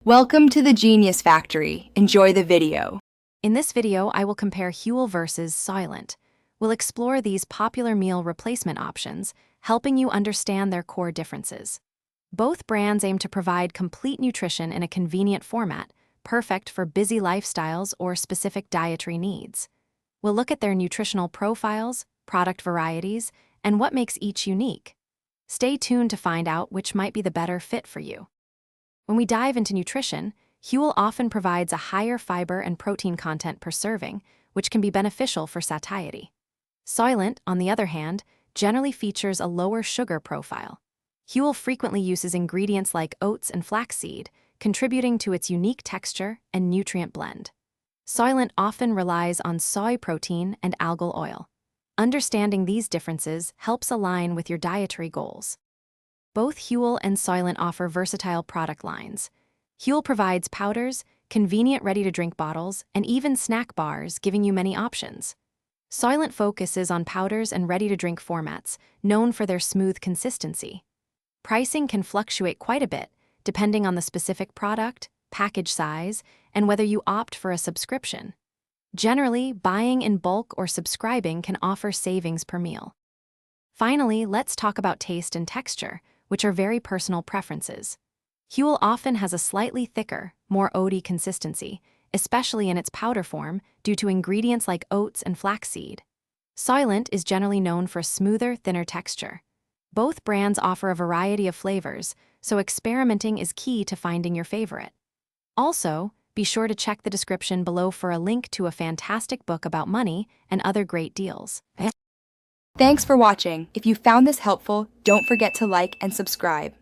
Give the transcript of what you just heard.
Welcome to the Genius Factory. Enjoy the video. In this video, I will compare Huel versus Soylent. We'll explore these popular meal replacement options, helping you understand their core differences. Both brands aim to provide complete nutrition in a convenient format, perfect for busy lifestyles or specific dietary needs. We'll look at their nutritional profiles, product varieties, and what makes each unique. Stay tuned to find out which might be the better fit for you. When we dive into nutrition, Huel often provides a higher fiber and protein content per serving, which can be beneficial for satiety. Soylent, on the other hand, generally features a lower sugar profile. Huel frequently uses ingredients like oats and flaxseed, contributing to its unique texture and nutrient blend. Soylent often relies on soy protein and algal oil. Understanding these differences helps align with your dietary goals. Both Huel and Soylent offer versatile product lines. Huel provides powders, convenient ready-to-drink bottles, and even snack bars, giving you many options. Soylent focuses on powders and ready-to-drink formats, known for their smooth consistency. Pricing can fluctuate quite a bit, depending on the specific product, package size, and whether you opt for a subscription. Generally, buying in bulk or subscribing can offer savings per meal. Finally, let's talk about taste and texture, which are very personal preferences. Huel often has a slightly thicker, more oaty consistency, especially in its powder form due to ingredients like oats and flaxseed. Soylent is generally known for a smoother, thinner texture. Both brands offer a variety of flavors, so experimenting is key to finding your favorite. Also, be sure to check the description below for a link to a fantastic book about money and other great deals. Thanks for watching. If you found this helpful, don't forget to like and subscribe.